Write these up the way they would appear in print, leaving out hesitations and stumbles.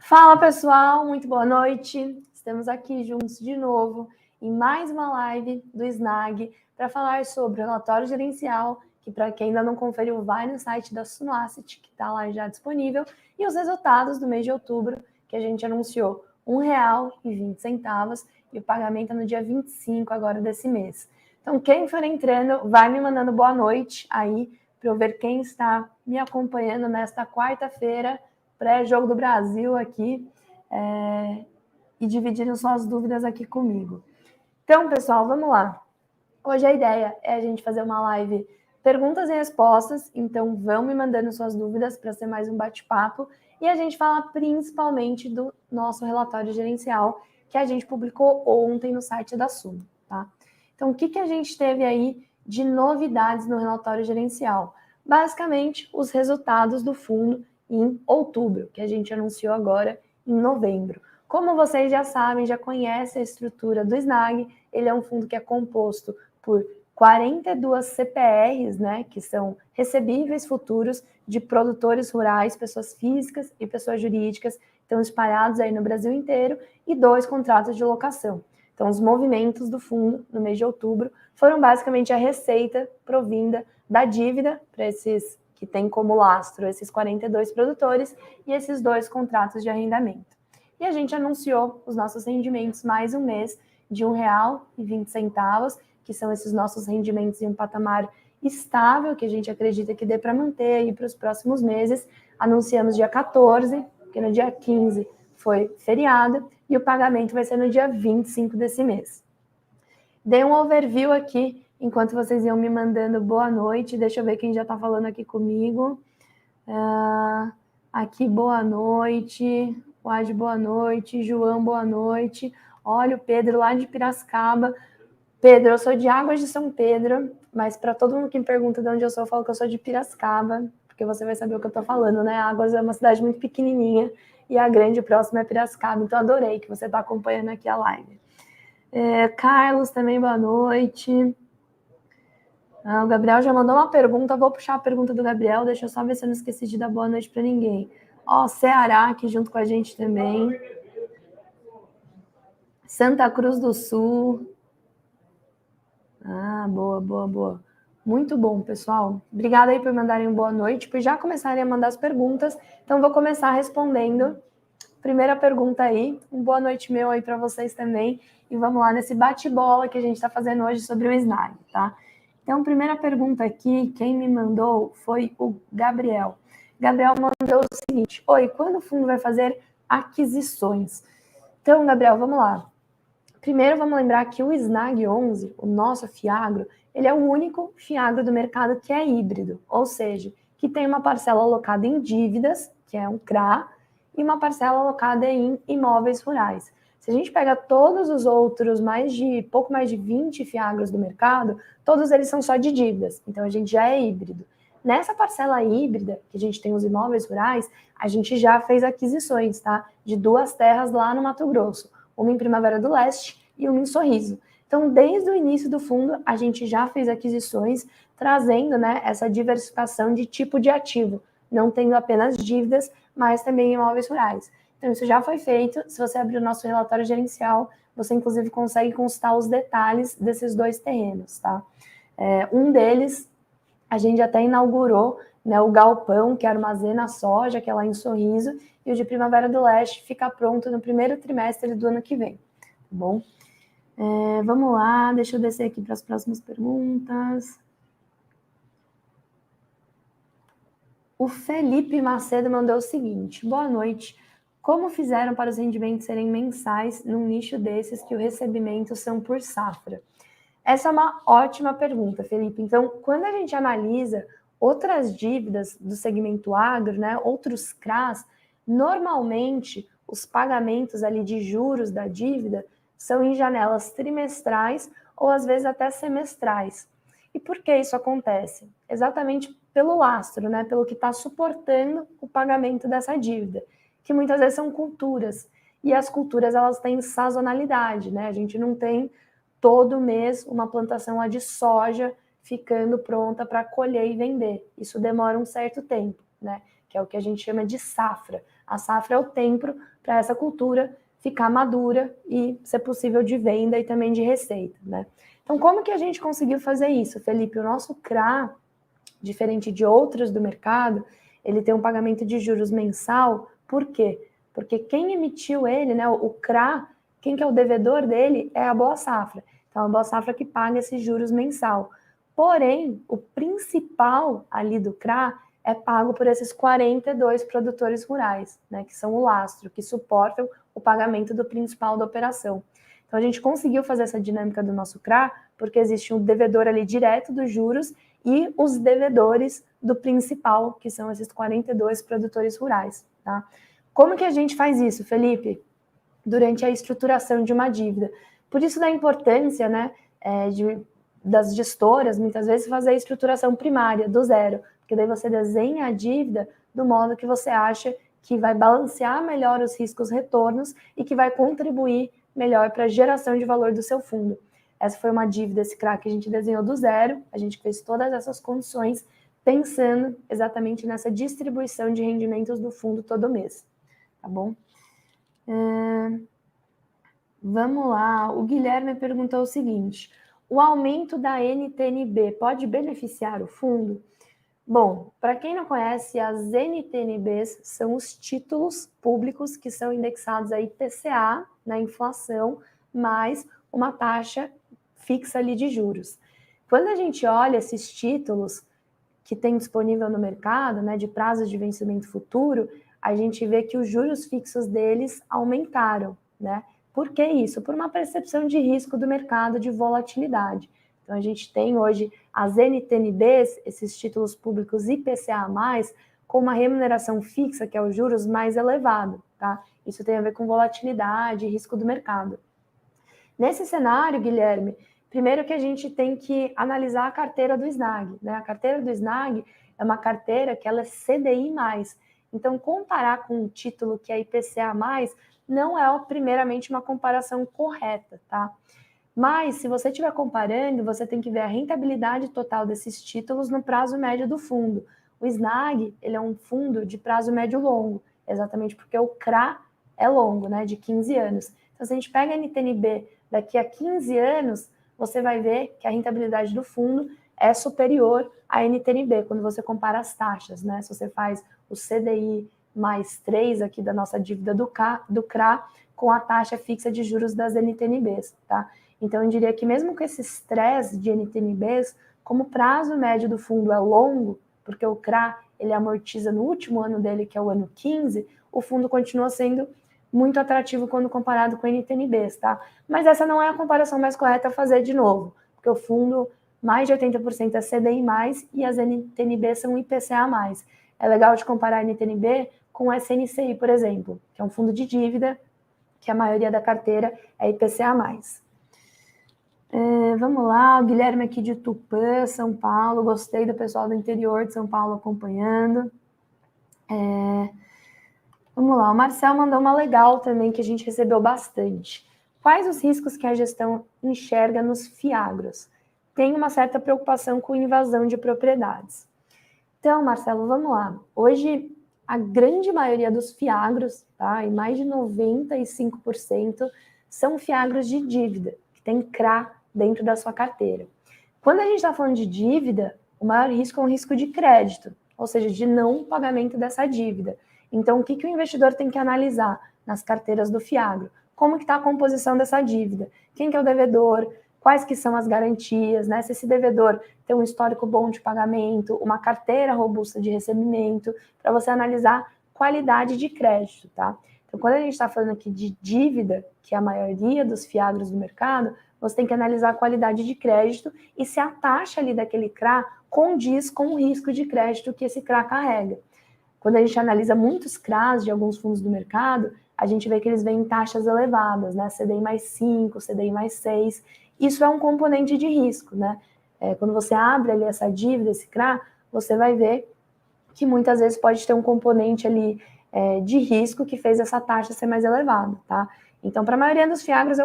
Fala pessoal, muito boa noite. Estamos aqui juntos de novo em mais uma live do SNAG para falar sobre o relatório gerencial, que para quem ainda não conferiu, vai no site da Sunoasset, que está lá já disponível, e os resultados do mês de outubro, que a gente anunciou R$1,20 e o pagamento é no dia 25 agora desse mês. Então, quem for entrando, vai me mandando boa noite aí para eu ver quem está me acompanhando nesta quarta-feira, pré-jogo do Brasil aqui, e dividindo suas dúvidas aqui comigo. Então, pessoal, vamos lá. Hoje a ideia é a gente fazer uma live perguntas e respostas, então vão me mandando suas dúvidas para ser mais um bate-papo, e a gente fala principalmente do nosso relatório gerencial, que a gente publicou ontem no site da Suno, tá? Então, o que a gente teve aí de novidades no relatório gerencial? Basicamente, os resultados do fundo em outubro, que a gente anunciou agora em novembro. Como vocês já sabem, já conhecem a estrutura do SNAG, ele é um fundo que é composto por 42 CPRs, né, que são recebíveis futuros de produtores rurais, pessoas físicas e pessoas jurídicas, estão espalhados aí no Brasil inteiro, e 2 contratos de locação. Então, os movimentos do fundo no mês de outubro foram basicamente a receita provinda da dívida para esses que tem como lastro esses 42 produtores e esses 2 contratos de arrendamento. E a gente anunciou os nossos rendimentos mais um mês de R$1,20, que são esses nossos rendimentos em um patamar estável, que a gente acredita que dê para manter aí para os próximos meses. Anunciamos dia 14, porque no dia 15 foi feriado, e o pagamento vai ser no dia 25 desse mês. Dei um overview aqui, enquanto vocês iam me mandando boa noite. Deixa eu ver quem já está falando aqui comigo. Aqui, boa noite. Wade, boa noite. João, boa noite. Olha, o Pedro lá de Piracicaba. Pedro, eu sou de Águas de São Pedro, mas para todo mundo que me pergunta de onde eu sou, eu falo que eu sou de Piracicaba, porque você vai saber o que eu estou falando, né? Águas é uma cidade muito pequenininha e a grande próxima é Piracicaba, então adorei que você está acompanhando aqui a live. Carlos, também boa noite. O Gabriel já mandou uma pergunta, vou puxar a pergunta do Gabriel, deixa eu só ver se eu não esqueci de dar boa noite para ninguém. Ceará aqui junto com a gente também. Santa Cruz do Sul. Boa. Muito bom, pessoal. Obrigada aí por mandarem boa noite, por já começarem a mandar as perguntas. Então, vou começar respondendo. Primeira pergunta aí, boa noite meu aí para vocês também. E vamos lá nesse bate-bola que a gente está fazendo hoje sobre o SNAG, tá? Então, primeira pergunta aqui, quem me mandou foi o Gabriel. Gabriel mandou o seguinte: oi, quando o fundo vai fazer aquisições? Então, Gabriel, vamos lá. Primeiro, vamos lembrar que o SNAG 11, o nosso FIAGRO, ele é o único FIAGRO do mercado que é híbrido, ou seja, que tem uma parcela alocada em dívidas, que é um CRA, e uma parcela alocada em imóveis rurais. Se a gente pega todos os outros, pouco mais de 20 FIAGROs do mercado, todos eles são só de dívidas, então a gente já é híbrido. Nessa parcela híbrida, que a gente tem os imóveis rurais, a gente já fez aquisições, tá? De 2 terras lá no Mato Grosso, uma em Primavera do Leste e uma em Sorriso. Então, desde o início do fundo, a gente já fez aquisições, trazendo, né, essa diversificação de tipo de ativo, não tendo apenas dívidas, mas também imóveis rurais. Então, isso já foi feito. Se você abrir o nosso relatório gerencial, você, inclusive, consegue consultar os detalhes desses 2 terrenos, tá? Um deles, a gente até inaugurou, né, o galpão que armazena a soja, que é lá em Sorriso, e o de Primavera do Leste fica pronto no primeiro trimestre do ano que vem, tá bom? Vamos lá, deixa eu descer aqui para as próximas perguntas. O Felipe Macedo mandou o seguinte: boa noite. Como fizeram para os rendimentos serem mensais num nicho desses que o recebimento são por safra? Essa é uma ótima pergunta, Felipe. Então, quando a gente analisa outras dívidas do segmento agro, né, outros CRAs, normalmente os pagamentos ali de juros da dívida são em janelas trimestrais ou às vezes até semestrais. E por que isso acontece? Exatamente pelo lastro, né, pelo que está suportando o pagamento dessa dívida, que muitas vezes são culturas. E as culturas, elas têm sazonalidade, né? A gente não tem todo mês uma plantação lá de soja ficando pronta para colher e vender. Isso demora um certo tempo, né? Que é o que a gente chama de safra. A safra é o tempo para essa cultura ficar madura e ser possível de venda e também de receita, né? Então, como que a gente conseguiu fazer isso, Felipe? O nosso CRA, diferente de outros do mercado, ele tem um pagamento de juros mensal. Por quê? Porque quem emitiu ele, né, o CRA, quem que é o devedor dele é a Boa Safra. Então, a Boa Safra que paga esses juros mensal. Porém, o principal ali do CRA é pago por esses 42 produtores rurais, né, que são o lastro, que suportam o pagamento do principal da operação. Então, a gente conseguiu fazer essa dinâmica do nosso CRA, porque existe um devedor ali direto dos juros e os devedores do principal, que são esses 42 produtores rurais, tá? Como que a gente faz isso, Felipe? Durante a estruturação de uma dívida. Por isso da importância, né, das gestoras, muitas vezes, fazer a estruturação primária, do zero, porque daí você desenha a dívida do modo que você acha que vai balancear melhor os riscos-retornos e que vai contribuir melhor para a geração de valor do seu fundo. Essa foi uma dívida, esse CRA que a gente desenhou do zero, a gente fez todas essas condições pensando exatamente nessa distribuição de rendimentos do fundo todo mês, tá bom? Vamos lá, o Guilherme perguntou o seguinte: o aumento da NTNB pode beneficiar o fundo? Bom, para quem não conhece, as NTNBs são os títulos públicos que são indexados a IPCA, na inflação, mais uma taxa fixa ali de juros. Quando a gente olha esses títulos que tem disponível no mercado, né, de prazos de vencimento futuro, a gente vê que os juros fixos deles aumentaram, né? Por que isso? Por uma percepção de risco do mercado de volatilidade. Então, a gente tem hoje as NTNBs, esses títulos públicos IPCA+, com uma remuneração fixa, que é os juros mais elevado, tá? Isso tem a ver com volatilidade e risco do mercado. Nesse cenário, Guilherme, primeiro que a gente tem que analisar a carteira do SNAG, né? A carteira do SNAG é uma carteira que ela é CDI+. Então, comparar com um título que é IPCA+, não é primeiramente uma comparação correta, tá? Mas, se você estiver comparando, você tem que ver a rentabilidade total desses títulos no prazo médio do fundo. O SNAG, ele é um fundo de prazo médio longo, exatamente porque o CRA é longo, né, de 15 anos. Então, se a gente pega a NTNB daqui a 15 anos, você vai ver que a rentabilidade do fundo é superior à NTNB, quando você compara as taxas, né? Se você faz o CDI mais 3 aqui da nossa dívida do CRA com a taxa fixa de juros das NTNBs, tá? Então, eu diria que mesmo com esse estresse de NTNBs, como o prazo médio do fundo é longo, porque o CRA ele amortiza no último ano dele, que é o ano 15, o fundo continua sendo muito atrativo quando comparado com NTNBs, tá? Mas essa não é a comparação mais correta a fazer de novo, porque o fundo, mais de 80% é CDI+, e as NTNBs são IPCA+. É legal de comparar a NTNB com o SNCI, por exemplo, que é um fundo de dívida, que a maioria da carteira é IPCA+. Vamos lá, o Guilherme aqui de Tupã, São Paulo. Gostei do pessoal do interior de São Paulo acompanhando. Vamos lá, o Marcel mandou uma legal também que a gente recebeu bastante. Quais os riscos que a gestão enxerga nos FIAGROS? Tem uma certa preocupação com invasão de propriedades. Então, Marcelo, vamos lá. Hoje, a grande maioria dos FIAGROS, tá, e mais de 95%, são FIAGROS de dívida, que tem CRA dentro da sua carteira. Quando a gente está falando de dívida, o maior risco é um risco de crédito, ou seja, de não pagamento dessa dívida. Então, o que o investidor tem que analisar nas carteiras do FIAGRO? Como que está a composição dessa dívida? Quem que é o devedor? Quais que são as garantias, né? Se esse devedor tem um histórico bom de pagamento, uma carteira robusta de recebimento, para você analisar qualidade de crédito, tá? Então, quando a gente está falando aqui de dívida, que é a maioria dos FIAGROS do mercado, você tem que analisar a qualidade de crédito e se a taxa ali daquele CRA condiz com o risco de crédito que esse CRA carrega. Quando a gente analisa muitos CRAs de alguns fundos do mercado, a gente vê que eles vêm em taxas elevadas, né? CDI mais 5, CDI mais 6. Isso é um componente de risco, né? Quando você abre ali essa dívida, esse CRA, você vai ver que muitas vezes pode ter um componente ali de risco que fez essa taxa ser mais elevada, tá? Então, para a maioria dos FIAGROS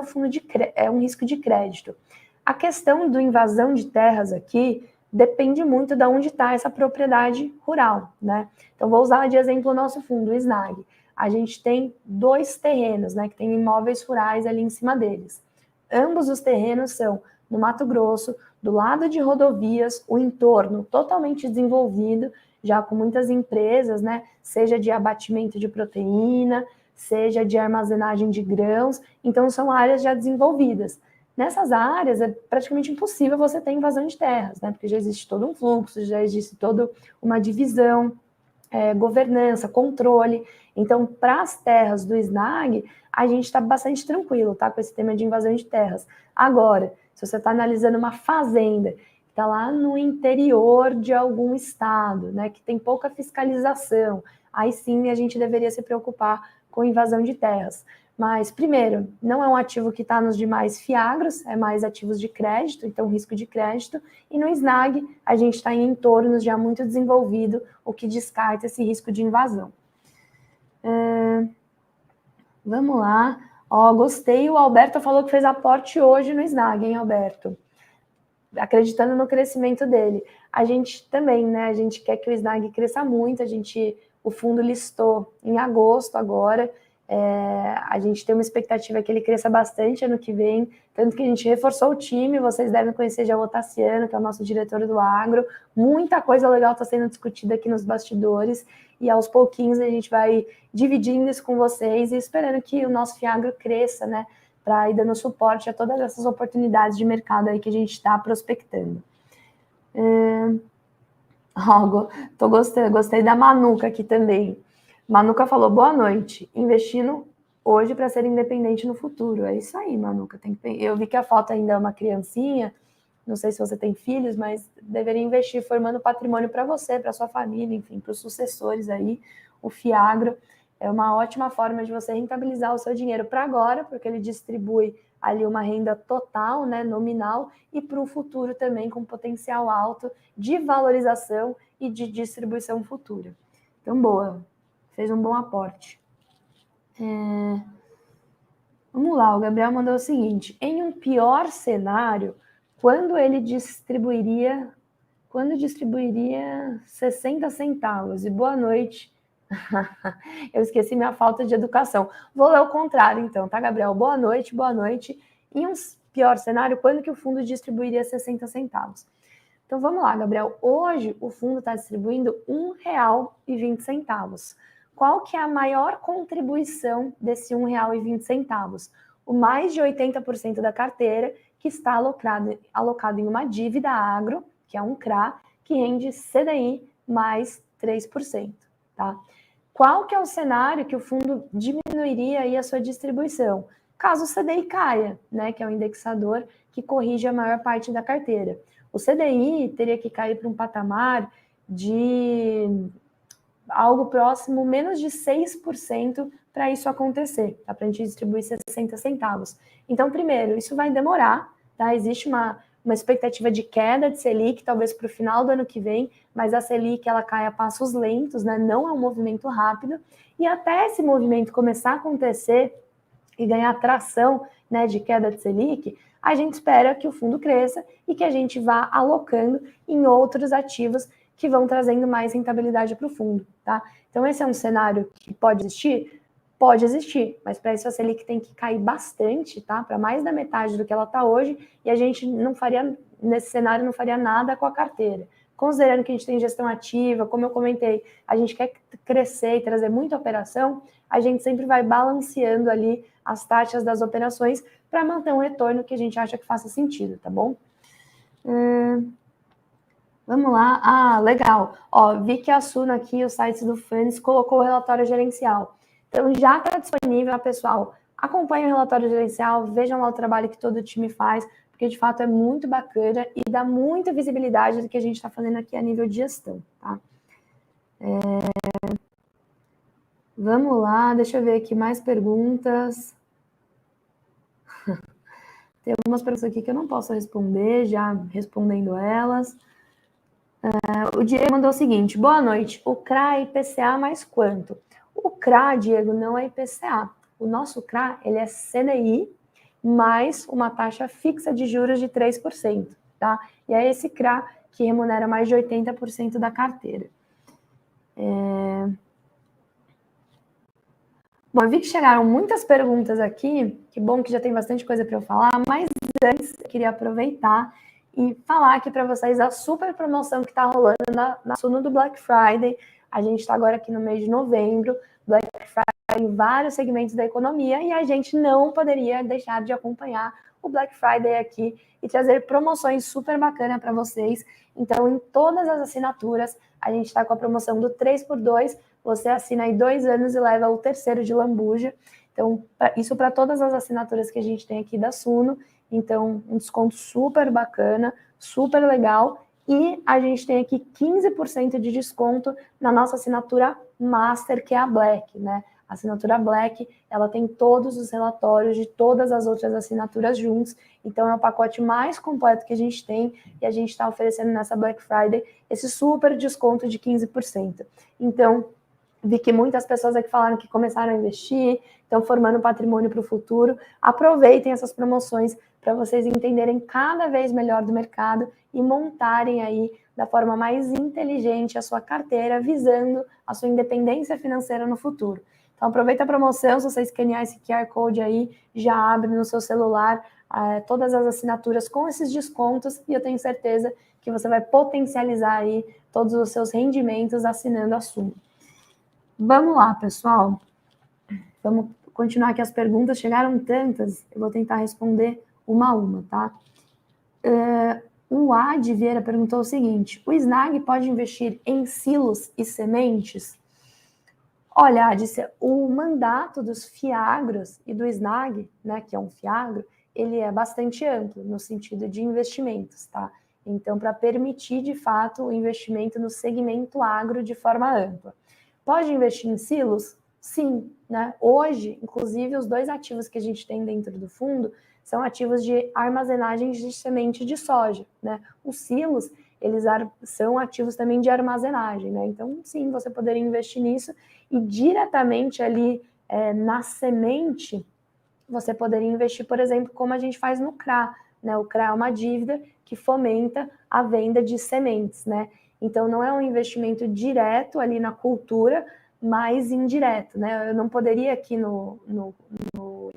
é um risco de crédito. A questão do invasão de terras aqui depende muito de onde está essa propriedade rural, né? Então, vou usar de exemplo o nosso fundo, o SNAG. a gente tem 2 terrenos, né, que tem imóveis rurais ali em cima deles. Ambos os terrenos são no Mato Grosso, do lado de rodovias, o entorno totalmente desenvolvido, já com muitas empresas, né, seja de abatimento de proteína, seja de armazenagem de grãos, então são áreas já desenvolvidas. Nessas áreas é praticamente impossível você ter invasão de terras, né, porque já existe todo um fluxo, já existe toda uma divisão, governança, controle. Então, para as terras do SNAG, a gente está bastante tranquilo, tá, com esse tema de invasão de terras. Agora, se você está analisando uma fazenda que está lá no interior de algum estado, né, que tem pouca fiscalização, aí sim a gente deveria se preocupar com invasão de terras. Mas, primeiro, não é um ativo que está nos demais fiagros, é mais ativos de crédito, então risco de crédito, e no SNAG a gente está em entornos já muito desenvolvido, o que descarta esse risco de invasão. Vamos lá. Ó, gostei, o Alberto falou que fez aporte hoje no SNAG, hein, Alberto? Acreditando no crescimento dele. A gente também, né, a gente quer que o SNAG cresça muito, o fundo listou em agosto agora, a gente tem uma expectativa que ele cresça bastante ano que vem, tanto que a gente reforçou o time, vocês devem conhecer já o Otaciano, que é o nosso diretor do agro, muita coisa legal está sendo discutida aqui nos bastidores, e aos pouquinhos a gente vai dividindo isso com vocês e esperando que o nosso Fiagro cresça, né, para ir dando suporte a todas essas oportunidades de mercado aí que a gente está prospectando. Gostei da Manuca aqui também. Manuca falou, boa noite, investindo hoje para ser independente no futuro. É isso aí, Manuca. Eu vi que a foto ainda é uma criancinha, não sei se você tem filhos, mas deveria investir formando patrimônio para você, para sua família, enfim, para os sucessores aí. O Fiagro é uma ótima forma de você rentabilizar o seu dinheiro para agora, porque ele distribui ali uma renda total, né, nominal, e para o futuro também com potencial alto de valorização e de distribuição futura. Então, boa, fez um bom aporte. Vamos lá, o Gabriel mandou o seguinte, em um pior cenário, quando distribuiria 60 centavos? E boa noite. Eu esqueci minha falta de educação. Vou ler o contrário, então, tá, Gabriel? Boa noite, boa noite. Em um pior cenário, quando que o fundo distribuiria 60 centavos? Então, vamos lá, Gabriel. Hoje, o fundo está distribuindo R$ 1,20. Qual que é a maior contribuição desse R$ 1,20? O mais de 80% da carteira que está alocado em uma dívida agro, que é um CRA, que rende CDI mais 3%, tá? Qual que é o cenário que o fundo diminuiria aí a sua distribuição? Caso o CDI caia, né, que é o indexador que corrige a maior parte da carteira. O CDI teria que cair para um patamar de algo próximo, menos de 6% para isso acontecer, tá? Para a gente distribuir 60 centavos. Então, primeiro, isso vai demorar, tá? Existe uma expectativa de queda de Selic, talvez para o final do ano que vem, mas a Selic ela cai a passos lentos, né? Não é um movimento rápido, e até esse movimento começar a acontecer e ganhar tração, né, de queda de Selic, a gente espera que o fundo cresça e que a gente vá alocando em outros ativos que vão trazendo mais rentabilidade para o fundo, tá? Então, esse é um cenário que pode existir? Pode existir, mas para isso a Selic tem que cair bastante, tá? Para mais da metade do que ela está hoje, e a gente não faria, nesse cenário, não faria nada com a carteira. Considerando que a gente tem gestão ativa, como eu comentei, a gente quer crescer e trazer muita operação, a gente sempre vai balanceando ali as taxas das operações para manter um retorno que a gente acha que faça sentido, tá bom? Vamos lá. Ah, legal. Ó, vi que a Suna aqui, o site do Funds, colocou o relatório gerencial. Então, já está disponível, pessoal. Acompanhem o relatório gerencial, vejam lá o trabalho que todo o time faz, porque de fato é muito bacana e dá muita visibilidade do que a gente está fazendo aqui a nível de gestão, tá? Vamos lá, deixa eu ver aqui mais perguntas. Tem algumas perguntas aqui que eu não posso responder, já respondendo elas. O Diego mandou o seguinte, boa noite, o CRA é IPCA mais quanto? O CRA, Diego, não é IPCA. O nosso CRA, ele é CDI mais uma taxa fixa de juros de 3%, tá? E é esse CRA que remunera mais de 80% da carteira. Bom, eu vi que chegaram muitas perguntas aqui, que bom que já tem bastante coisa para eu falar, mas antes eu queria aproveitar e falar aqui para vocês a super promoção que está rolando na Suno do Black Friday. A gente está agora aqui no mês de novembro, Black Friday em vários segmentos da economia, e a gente não poderia deixar de acompanhar o Black Friday aqui e trazer promoções super bacanas para vocês. Então, em todas as assinaturas, a gente está com a promoção do 3x2, você assina aí 2 anos e leva o terceiro de lambuja. Então, isso para todas as assinaturas que a gente tem aqui da Suno. Então, um desconto super bacana, super legal. E a gente tem aqui 15% de desconto na nossa assinatura Master, que é a Black, né? A assinatura Black, ela tem todos os relatórios de todas as outras assinaturas juntos. Então, é o pacote mais completo que a gente tem e a gente está oferecendo nessa Black Friday esse super desconto de 15%. Então, vi que muitas pessoas aqui falaram que começaram a investir, estão formando patrimônio para o futuro. Aproveitem essas promoções para vocês entenderem cada vez melhor do mercado e montarem aí da forma mais inteligente a sua carteira, visando a sua independência financeira no futuro. Então aproveita a promoção, se você escanear esse QR Code aí, já abre no seu celular todas as assinaturas com esses descontos e eu tenho certeza que você vai potencializar aí todos os seus rendimentos assinando a Suno. Vamos lá, pessoal. Vamos continuar aqui as perguntas. Chegaram tantas, eu vou tentar responder uma a uma, tá? O Ad Vieira perguntou o seguinte: o SNAG pode investir em silos e sementes? Olha, Ad, o mandato dos FIAGROS e do SNAG, né, que é um FIAGRO, ele é bastante amplo no sentido de investimentos, tá? Então, para permitir, de fato, o investimento no segmento agro de forma ampla. Pode investir em silos? Sim, né? Hoje, inclusive, os 2 ativos que a gente tem dentro do fundo são ativos de armazenagem de semente de soja, né? Os silos, eles são ativos também de armazenagem, né? Então, sim, você poderia investir nisso e diretamente ali na semente, você poderia investir, por exemplo, como a gente faz no CRA, né? O CRA é uma dívida que fomenta a venda de sementes, né? Então, não é um investimento direto ali na cultura, mas indireto, né? Eu não poderia aqui no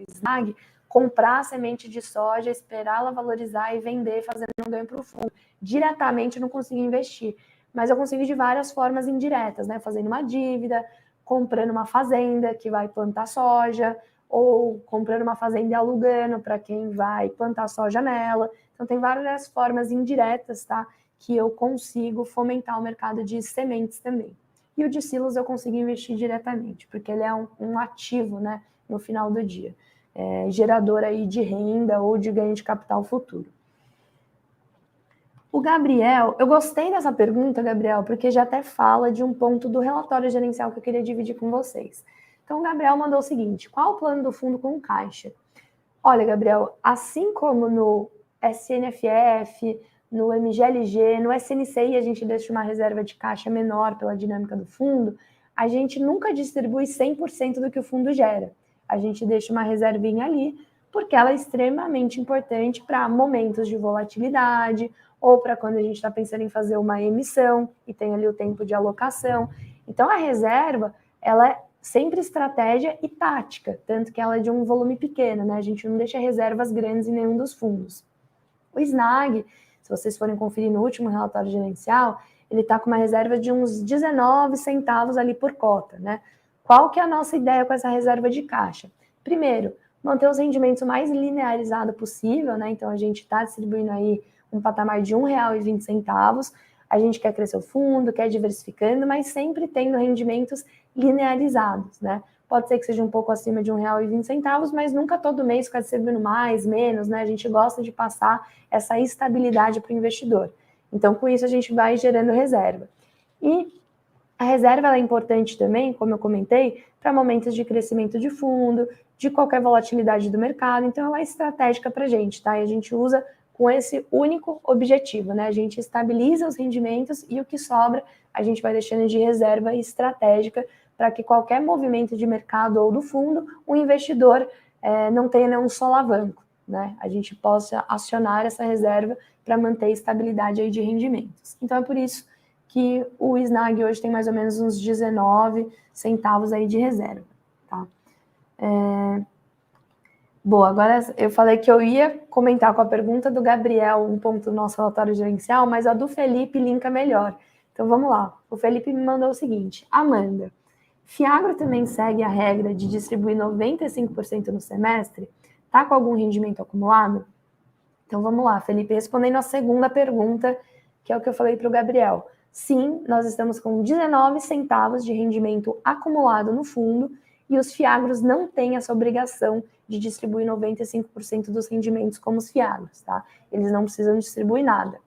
SNAG comprar a semente de soja, esperá-la valorizar e vender, fazendo um ganho para o fundo. Diretamente eu não consigo investir, mas eu consigo de várias formas indiretas, né? Fazendo uma dívida, comprando uma fazenda que vai plantar soja, ou comprando uma fazenda e alugando para quem vai plantar soja nela. Então, tem várias formas indiretas, tá? Que eu consigo fomentar o mercado de sementes também. E o de silos eu consigo investir diretamente, porque ele é um ativo, né, no final do dia, gerador aí de renda ou de ganho de capital futuro. O Gabriel, eu gostei dessa pergunta, Gabriel, porque já até fala de um ponto do relatório gerencial que eu queria dividir com vocês. Então, o Gabriel mandou o seguinte: qual o plano do fundo com caixa? Olha, Gabriel, assim como no SNFF, no MGLG, no SNCI a gente deixa uma reserva de caixa menor pela dinâmica do fundo, a gente nunca distribui 100% do que o fundo gera. A gente deixa uma reservinha ali, porque ela é extremamente importante para momentos de volatilidade, ou para quando a gente está pensando em fazer uma emissão e tem ali o tempo de alocação. Então, a reserva, ela é sempre estratégia e tática, tanto que ela é de um volume pequeno, né? A gente não deixa reservas grandes em nenhum dos fundos. O SNAG, se vocês forem conferir no último relatório gerencial, ele está com uma reserva de uns 19 centavos ali por cota, né? Qual que é a nossa ideia com essa reserva de caixa? Primeiro, manter os rendimentos o mais linearizado possível, né? Então, a gente está distribuindo aí um patamar de R$ 1,20. A gente quer crescer o fundo, quer diversificando, mas sempre tendo rendimentos linearizados, né? Pode ser que seja um pouco acima de R$ 1,20, mas nunca todo mês ficar distribuindo mais, menos, né? A gente gosta de passar essa estabilidade para o investidor. Então, com isso, a gente vai gerando reserva. E a reserva ela é importante também, como eu comentei, para momentos de crescimento de fundo, de qualquer volatilidade do mercado. Então, ela é estratégica para a gente, tá? E a gente usa com esse único objetivo, né? A gente estabiliza os rendimentos e o que sobra a gente vai deixando de reserva estratégica para que qualquer movimento de mercado ou do fundo, o investidor não tenha nenhum solavanco, né? A gente possa acionar essa reserva para manter estabilidade aí de rendimentos. Então, é por isso que o SNAG hoje tem mais ou menos uns 19 centavos aí de reserva, tá? Boa, agora eu falei que eu ia comentar com a pergunta do Gabriel um ponto do nosso relatório gerencial, mas a do Felipe linka melhor. Então vamos lá. O Felipe me mandou o seguinte: Amanda, Fiagro também segue a regra de distribuir 95% no semestre? Tá com algum rendimento acumulado? Então vamos lá, Felipe, respondendo a segunda pergunta, que é o que eu falei para o Gabriel. Sim, nós estamos com 19 centavos de rendimento acumulado no fundo e os fiagros não têm essa obrigação de distribuir 95% dos rendimentos como os fiagros, tá? Eles não precisam distribuir nada.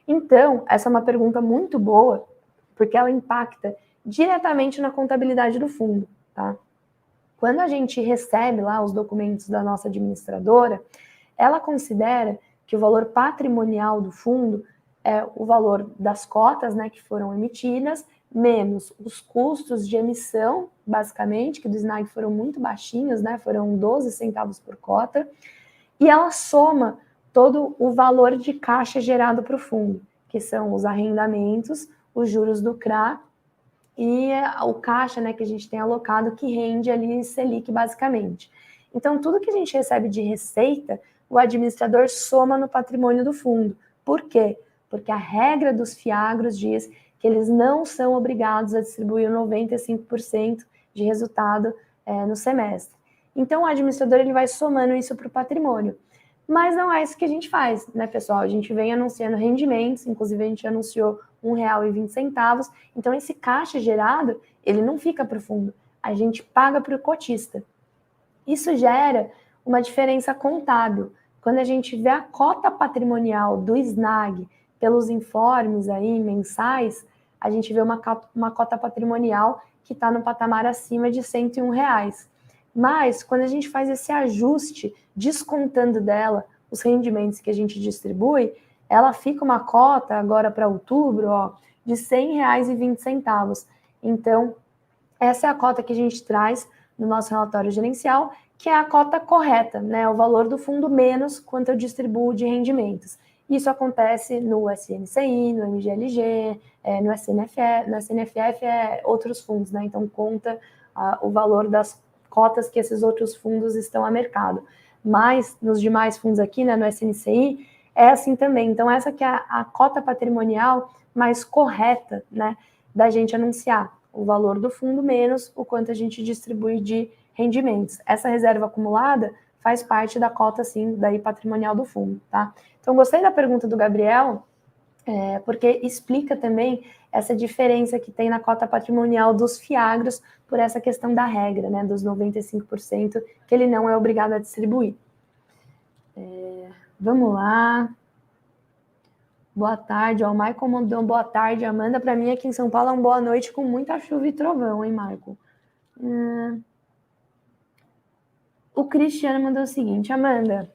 Então, essa é uma pergunta muito boa, porque ela impacta diretamente na contabilidade do fundo, tá? Quando a gente recebe lá os documentos da nossa administradora, ela considera que o valor patrimonial do fundo é o valor das cotas, né, que foram emitidas, menos os custos de emissão, basicamente, que do SNAG foram muito baixinhos, né, foram 12 centavos por cota, e ela soma todo o valor de caixa gerado para o fundo, que são os arrendamentos, os juros do CRA e o caixa, né, que a gente tem alocado, que rende ali Selic, basicamente. Então, tudo que a gente recebe de receita, o administrador soma no patrimônio do fundo. Por quê? Porque a regra dos fiagros diz que eles não são obrigados a distribuir 95% de resultado no semestre. Então, o administrador ele vai somando isso para o patrimônio. Mas não é isso que a gente faz, né, pessoal? A gente vem anunciando rendimentos, inclusive a gente anunciou R$1,20. Então, esse caixa gerado, ele não fica para o fundo, a gente paga para o cotista. Isso gera uma diferença contábil. Quando a gente vê a cota patrimonial do SNAG pelos informes aí mensais, a gente vê uma cota patrimonial que está no patamar acima de R$101. Mas, quando a gente faz esse ajuste, descontando dela os rendimentos que a gente distribui, ela fica uma cota, agora para outubro, ó, de R$100,20. Então, essa é a cota que a gente traz no nosso relatório gerencial, que é a cota correta, né? O valor do fundo menos quanto eu distribuo de rendimentos. Isso acontece no SNCI, no MGLG, no SNFF, outros fundos, né? Então, conta o valor das cotas que esses outros fundos estão a mercado. Mas, nos demais fundos aqui, né, no SNCI, é assim também. Então, essa que é a cota patrimonial mais correta, né, da gente anunciar o valor do fundo menos o quanto a gente distribui de rendimentos. Essa reserva acumulada faz parte da cota, sim, daí patrimonial do fundo, tá? Então, gostei da pergunta do Gabriel, porque explica também essa diferença que tem na cota patrimonial dos fiagros por essa questão da regra, né, dos 95% que ele não é obrigado a distribuir. Vamos lá. Boa tarde, ó, o Michael mandou boa tarde, Amanda, para mim aqui em São Paulo é uma boa noite com muita chuva e trovão, hein, Michael? O Cristiano mandou o seguinte: Amanda,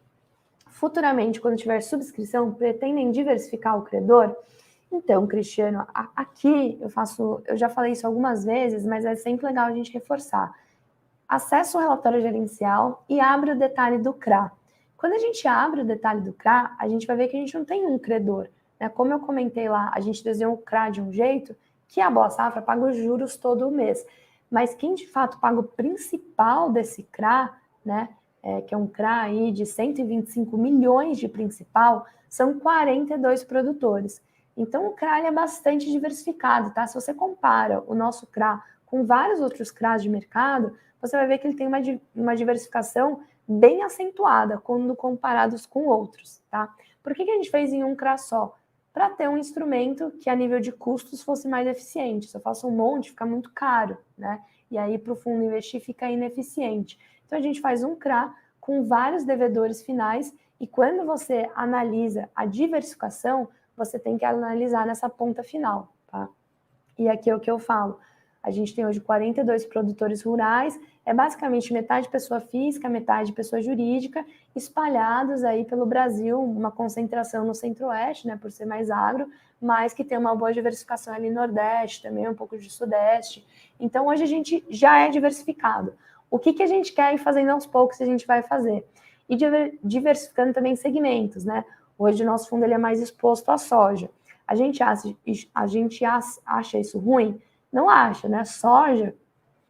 futuramente, quando tiver subscrição, pretendem diversificar o credor? Então, Cristiano, aqui eu já falei isso algumas vezes, mas é sempre legal a gente reforçar. Acesse o relatório gerencial e abre o detalhe do CRA. Quando a gente abre o detalhe do CRA, a gente vai ver que a gente não tem um credor, né? Como eu comentei lá, a gente desenhou o CRA de um jeito que a Boa Safra paga os juros todo mês. Mas quem de fato paga o principal desse CRA, né, que é um CRA aí de 125 milhões de principal, são 42 produtores. Então o CRA é bastante diversificado, tá? Se você compara o nosso CRA com vários outros CRAs de mercado, você vai ver que ele tem uma diversificação bem acentuada quando comparados com outros, tá? Por que a gente fez em um CRA só? Para ter um instrumento que a nível de custos fosse mais eficiente. Se eu faço um monte, fica muito caro, né? E aí para o fundo investir fica ineficiente. Então a gente faz um CRA com vários devedores finais e quando você analisa a diversificação, você tem que analisar nessa ponta final, tá? E aqui é o que eu falo. A gente tem hoje 42 produtores rurais, é basicamente metade pessoa física, metade pessoa jurídica, espalhados aí pelo Brasil, uma concentração no centro-oeste, né, por ser mais agro, mas que tem uma boa diversificação ali no Nordeste também, um pouco de Sudeste. Então, hoje a gente já é diversificado. O que a gente quer ir fazendo aos poucos, a gente vai fazer. E diversificando também segmentos, né? Hoje o nosso fundo ele é mais exposto à soja. A gente acha isso ruim? Não acha, né? Soja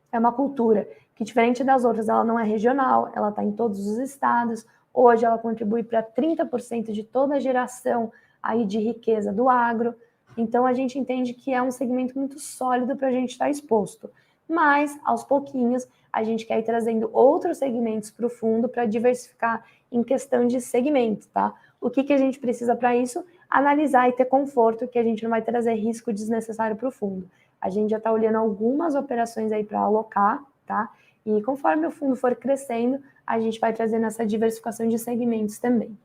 é uma cultura que diferente das outras, ela não é regional, ela está em todos os estados. Hoje ela contribui para 30% de toda a geração aí de riqueza do agro. Então a gente entende que é um segmento muito sólido para a gente estar exposto. Mas, aos pouquinhos, a gente quer ir trazendo outros segmentos para o fundo para diversificar em questão de segmento, tá? O que a gente precisa para isso? Analisar e ter conforto, que a gente não vai trazer risco desnecessário para o fundo. A gente já está olhando algumas operações aí para alocar, tá? E conforme o fundo for crescendo, a gente vai trazendo essa diversificação de segmentos também.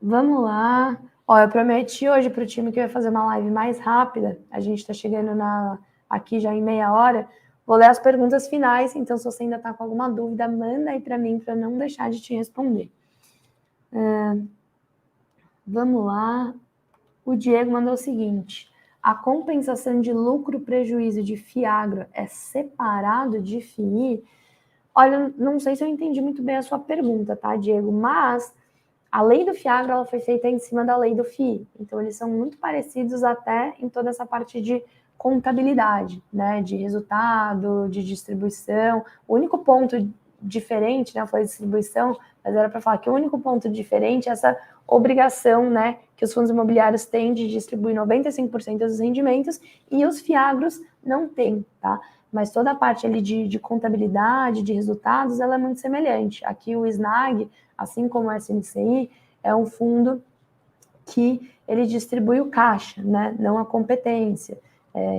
Vamos lá. Ó, eu prometi hoje para o time que eu ia fazer uma live mais rápida. A gente está chegando aqui já em meia hora. Vou ler as perguntas finais, então se você ainda está com alguma dúvida, manda aí para mim para não deixar de te responder. Vamos lá. O Diego mandou o seguinte: a compensação de lucro-prejuízo de FIAGRO é separado de FII? Olha, não sei se eu entendi muito bem a sua pergunta, tá, Diego? Mas a lei do FIAGRO ela foi feita em cima da lei do FII. Então, eles são muito parecidos até em toda essa parte de contabilidade, né? De resultado, de distribuição. O único ponto diferente, né? Eu falei distribuição, mas era para falar que o único ponto diferente é essa obrigação, né? Que os fundos imobiliários têm de distribuir 95% dos rendimentos e os FIAGROS não têm, tá? Mas toda a parte ali de contabilidade, de resultados, ela é muito semelhante. Aqui o SNAG, assim como o SNCI, é um fundo que ele distribui o caixa, né? Não a competência.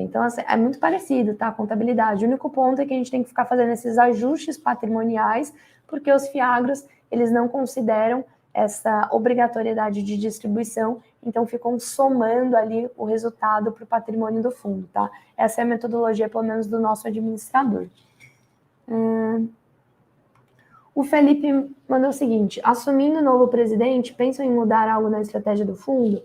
Então, assim, é muito parecido, tá? A contabilidade. O único ponto é que a gente tem que ficar fazendo esses ajustes patrimoniais, porque os FIAGROS, eles não consideram essa obrigatoriedade de distribuição, então ficam somando ali o resultado para o patrimônio do fundo, tá? Essa é a metodologia, pelo menos, do nosso administrador. O Felipe mandou o seguinte: assumindo o novo presidente, pensam em mudar algo na estratégia do fundo?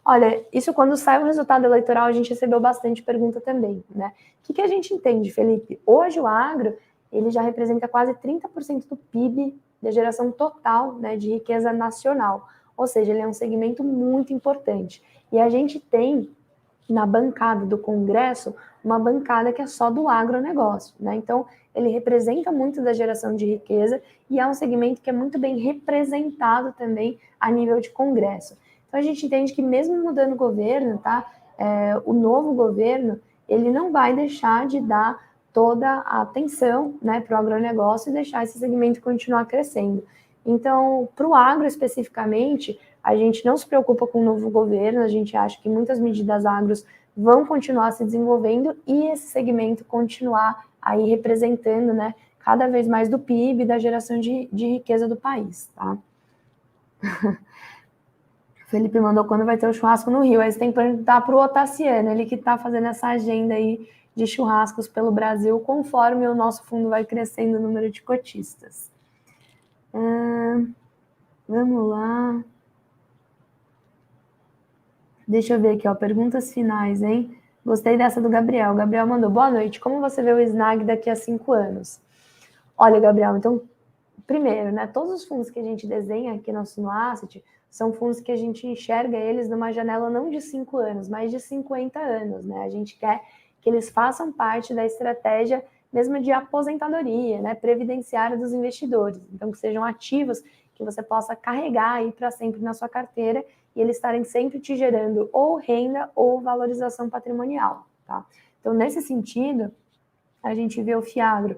Olha, isso quando sai o resultado eleitoral, a gente recebeu bastante pergunta também, né? O que a gente entende, Felipe? Hoje o agro, ele já representa quase 30% do PIB da geração total, né, de riqueza nacional. Ou seja, ele é um segmento muito importante. E a gente tem na bancada do Congresso uma bancada que é só do agronegócio, né? Então, ele representa muito da geração de riqueza e é um segmento que é muito bem representado também a nível de Congresso. Então, a gente entende que mesmo mudando o governo, tá? O novo governo, ele não vai deixar de dar toda a atenção, né, para o agronegócio e deixar esse segmento continuar crescendo. Então, para o agro especificamente, a gente não se preocupa com o novo governo, a gente acha que muitas medidas agros vão continuar se desenvolvendo e esse segmento continuar aí representando, né, cada vez mais do PIB e da geração de riqueza do país, tá? Felipe mandou quando vai ter o churrasco no Rio. Aí você tem que perguntar para o Otaciano, ele que está fazendo essa agenda aí de churrascos pelo Brasil, conforme o nosso fundo vai crescendo o número de cotistas. Vamos lá. Deixa eu ver aqui, ó, perguntas finais, hein? Gostei dessa do Gabriel. O Gabriel mandou, boa noite, como você vê o SNAG daqui a 5 anos? Olha, Gabriel, então, primeiro, né, todos os fundos que a gente desenha aqui no Asset são fundos que a gente enxerga eles numa janela não de 5 anos, mas de 50 anos, né? A gente quer que eles façam parte da estratégia mesmo de aposentadoria, né, previdenciária dos investidores. Então, que sejam ativos que você possa carregar aí para sempre na sua carteira e eles estarem sempre te gerando ou renda ou valorização patrimonial, tá? Então, nesse sentido, a gente vê o FIAGRO,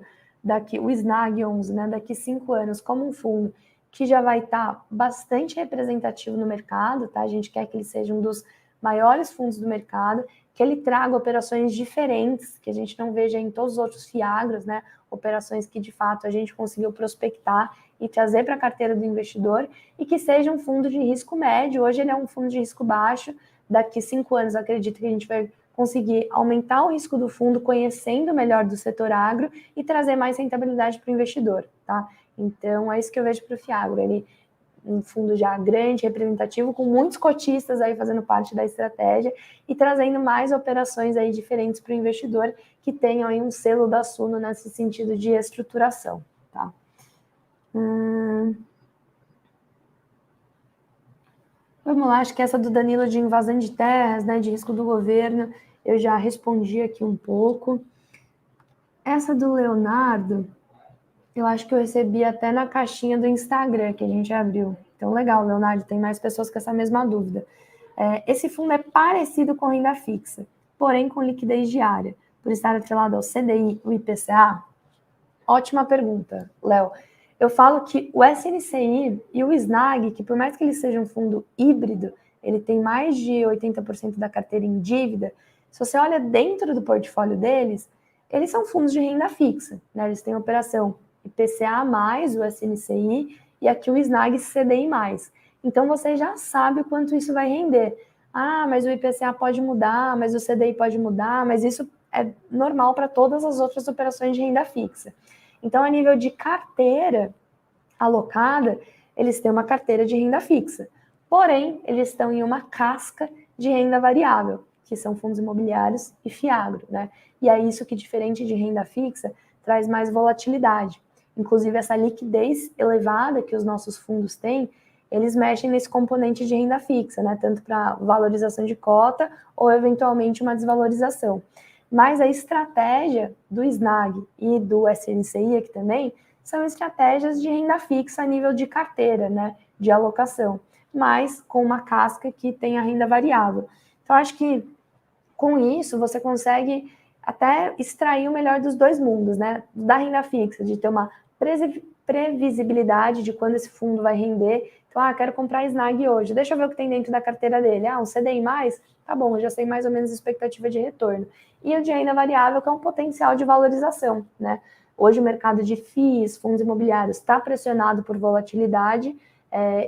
o SNAG 11, né, daqui 5 anos, como um fundo que já vai estar bastante representativo no mercado, tá? A gente quer que ele seja um dos maiores fundos do mercado, que ele traga operações diferentes, que a gente não veja em todos os outros FIAGROS, né? Operações que, de fato, a gente conseguiu prospectar e trazer para a carteira do investidor, e que seja um fundo de risco médio. Hoje ele é um fundo de risco baixo, daqui 5 anos acredito que a gente vai conseguir aumentar o risco do fundo, conhecendo melhor do setor agro e trazer mais rentabilidade para o investidor, tá? Então, é isso que eu vejo para o FIAGRO. Ele um fundo já grande, representativo, com muitos cotistas aí fazendo parte da estratégia e trazendo mais operações aí diferentes para o investidor que tenham aí um selo da Suno nesse sentido de estruturação, tá? Vamos lá, acho que essa do Danilo de invasão de terras, né, de risco do governo, eu já respondi aqui um pouco. Essa do Leonardo, eu acho que eu recebi até na caixinha do Instagram que a gente abriu. Então, legal, Leonardo, tem mais pessoas com essa mesma dúvida. Esse fundo é parecido com renda fixa, porém com liquidez diária, por estar atrelado ao CDI, o IPCA? Ótima pergunta, Léo. Eu falo que o SNCI e o SNAG, que por mais que ele seja um fundo híbrido, ele tem mais de 80% da carteira em dívida. Se você olha dentro do portfólio deles, eles são fundos de renda fixa, né? Eles têm operação IPCA+, o SNCI, e aqui o SNAG CDI+. Então você já sabe o quanto isso vai render. Ah, mas o IPCA pode mudar, mas o CDI pode mudar, mas isso é normal para todas as outras operações de renda fixa. Então, a nível de carteira alocada, eles têm uma carteira de renda fixa. Porém, eles estão em uma casca de renda variável, que são fundos imobiliários e Fiagro, né? E é isso que, diferente de renda fixa, traz mais volatilidade. Inclusive, essa liquidez elevada que os nossos fundos têm, eles mexem nesse componente de renda fixa, né? Tanto para valorização de cota ou, eventualmente, uma desvalorização. Mas a estratégia do SNAG e do SNCI aqui também são estratégias de renda fixa a nível de carteira, né, de alocação, mas com uma casca que tem a renda variável. Então, acho que com isso você consegue até extrair o melhor dos dois mundos, né, da renda fixa, de ter uma previsibilidade de quando esse fundo vai render. Então, quero comprar SNAG hoje, deixa eu ver o que tem dentro da carteira dele. Um CDI+, tá bom, eu já sei mais ou menos a expectativa de retorno. E o de renda variável, que é um potencial de valorização, né? Hoje o mercado de FIIs, fundos imobiliários, está pressionado por volatilidade.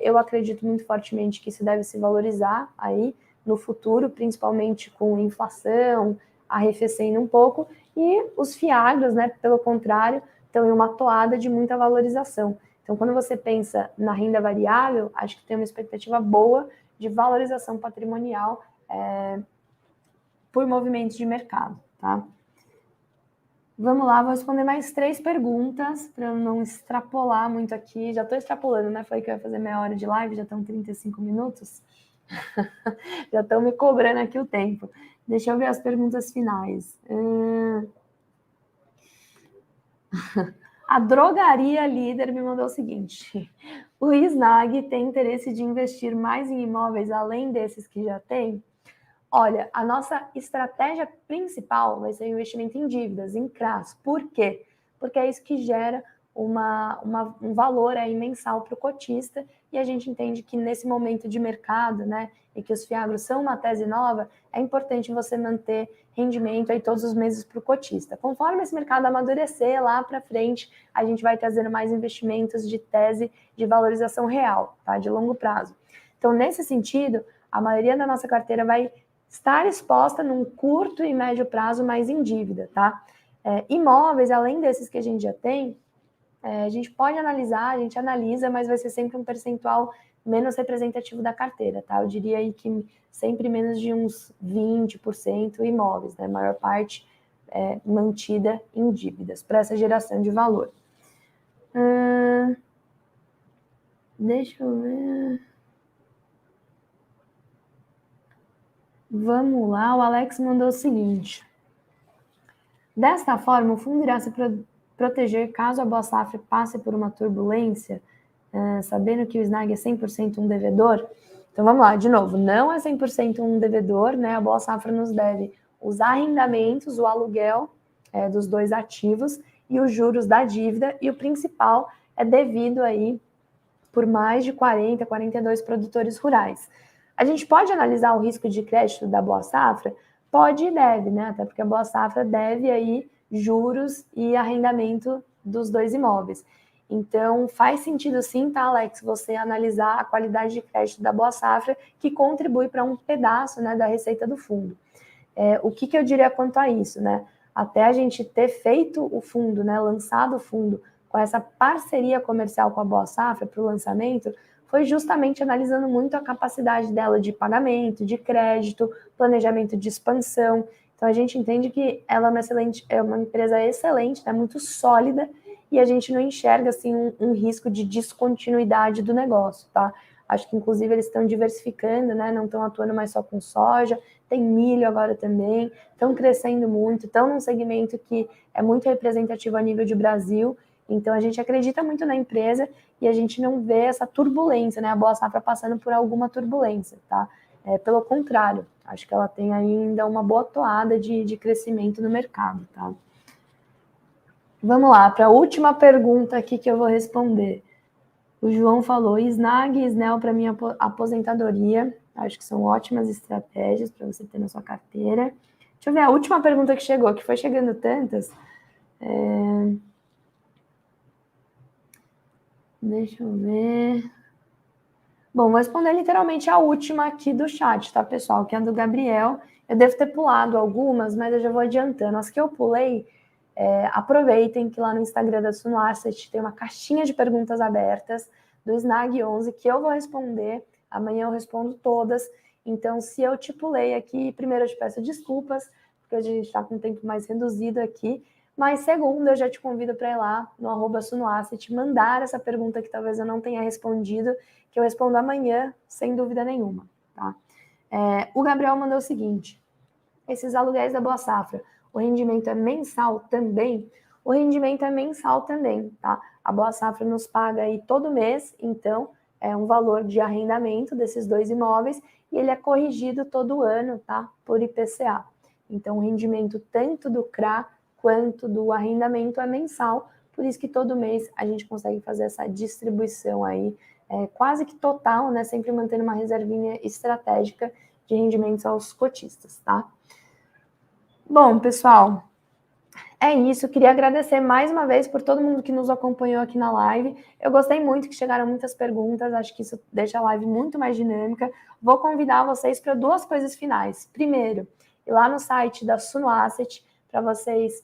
Eu acredito muito fortemente que isso deve se valorizar aí no futuro, principalmente com inflação, arrefecendo um pouco, e os fiagros, né, pelo contrário, estão em uma toada de muita valorização. Então, quando você pensa na renda variável, acho que tem uma expectativa boa de valorização patrimonial por movimentos de mercado, tá? Vamos lá, vou responder mais 3 perguntas para eu não extrapolar muito aqui. Já estou extrapolando, né? Falei que eu ia fazer meia hora de live, já estão 35 minutos. Já estão me cobrando aqui o tempo. Deixa eu ver as perguntas finais. A Drogaria Líder me mandou o seguinte: o SNAG tem interesse de investir mais em imóveis além desses que já tem? Olha, a nossa estratégia principal vai ser o investimento em dívidas, em CRAs. Por quê? Porque é isso que gera um valor aí mensal para o cotista, e a gente entende que nesse momento de mercado, né, e que os fiagros são uma tese nova, é importante você manter rendimento aí todos os meses para o cotista. Conforme esse mercado amadurecer lá para frente, a gente vai trazendo mais investimentos de tese de valorização real, tá, de longo prazo. Então, nesse sentido, a maioria da nossa carteira vai estar exposta num curto e médio prazo, mas em dívida, tá? Imóveis, além desses que a gente já tem, a gente pode analisar, a gente analisa, mas vai ser sempre um percentual menos representativo da carteira, tá? Eu diria aí que sempre menos de uns 20% imóveis, né? A maior parte mantida em dívidas, para essa geração de valor. Deixa eu ver... Vamos lá, o Alex mandou o seguinte: desta forma, o fundo irá se proteger caso a Boa Safra passe por uma turbulência, sabendo que o SNAG é 100% um devedor? Então vamos lá, de novo, não é 100% um devedor, né? A Boa Safra nos deve os arrendamentos, o aluguel dos dois ativos e os juros da dívida, e o principal é devido aí por mais de 40, 42 produtores rurais. A gente pode analisar o risco de crédito da Boa Safra? Pode e deve, né? Até porque a Boa Safra deve aí juros e arrendamento dos dois imóveis. Então, faz sentido sim, tá, Alex, você analisar a qualidade de crédito da Boa Safra, que contribui para um pedaço, né, da receita do fundo. O que eu diria quanto a isso, né? Até a gente ter feito o fundo, né, lançado o fundo com essa parceria comercial com a Boa Safra para o lançamento, foi justamente analisando muito a capacidade dela de pagamento, de crédito, planejamento de expansão. Então, a gente entende que ela é uma empresa excelente, né, muito sólida, e a gente não enxerga assim, um risco de descontinuidade do negócio, tá? Acho que, inclusive, eles estão diversificando, né? Não estão atuando mais só com soja, tem milho agora também, estão crescendo muito, estão num segmento que é muito representativo a nível de Brasil. Então, a gente acredita muito na empresa e a gente não vê essa turbulência, né? A Boa Safra passando por alguma turbulência, tá? Pelo contrário, acho que ela tem ainda uma boa toada de crescimento no mercado, tá? Vamos lá, para a última pergunta aqui que eu vou responder. O João falou, Snag e Snell para minha aposentadoria. Acho que são ótimas estratégias para você ter na sua carteira. Deixa eu ver a última pergunta que chegou, que foi chegando tantas. Deixa eu ver. Bom, vou responder literalmente a última aqui do chat, tá, pessoal? Que é a do Gabriel. Eu devo ter pulado algumas, mas eu já vou adiantando. As que eu pulei, aproveitem que lá no Instagram da Suno Asset tem uma caixinha de perguntas abertas do Snag 11 que eu vou responder. Amanhã eu respondo todas. Então, se eu te pulei aqui, primeiro eu te peço desculpas, porque hoje a gente está com um tempo mais reduzido aqui. Mas segundo, eu já te convido para ir lá no @sunoasset, mandar essa pergunta que talvez eu não tenha respondido, que eu respondo amanhã, sem dúvida nenhuma. Tá? O Gabriel mandou o seguinte, esses aluguéis da Boa Safra, o rendimento é mensal também? O rendimento é mensal também, tá? A Boa Safra nos paga aí todo mês, então é um valor de arrendamento desses 2 imóveis e ele é corrigido todo ano, tá? Por IPCA. Então o rendimento tanto do CRA quanto do arrendamento é mensal, por isso que todo mês a gente consegue fazer essa distribuição aí quase que total, né? Sempre mantendo uma reservinha estratégica de rendimentos aos cotistas, tá? Bom, pessoal, é isso. Queria agradecer mais uma vez por todo mundo que nos acompanhou aqui na live. Eu gostei muito que chegaram muitas perguntas, acho que isso deixa a live muito mais dinâmica. Vou convidar vocês para 2 coisas finais. Primeiro, ir lá no site da Suno Asset para vocês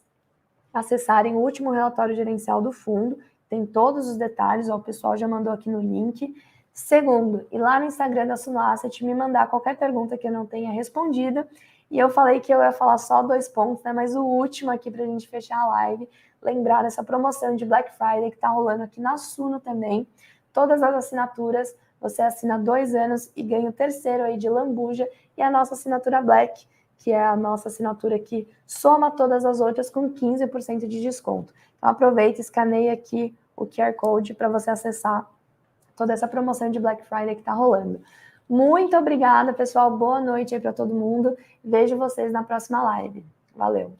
acessarem o último relatório gerencial do fundo. Tem todos os detalhes, ó, o pessoal já mandou aqui no link. Segundo, ir lá no Instagram da Suno Asset me mandar qualquer pergunta que eu não tenha respondido. E eu falei que eu ia falar só 2 pontos, né? Mas o último aqui para a gente fechar a live, lembrar essa promoção de Black Friday que está rolando aqui na Suno também. Todas as assinaturas, você assina 2 anos e ganha o 3º aí de lambuja e a nossa assinatura Black, que é a nossa assinatura que soma todas as outras com 15% de desconto. Então aproveita, escaneia aqui o QR Code para você acessar toda essa promoção de Black Friday que está rolando. Muito obrigada, pessoal. Boa noite aí para todo mundo. Vejo vocês na próxima live. Valeu!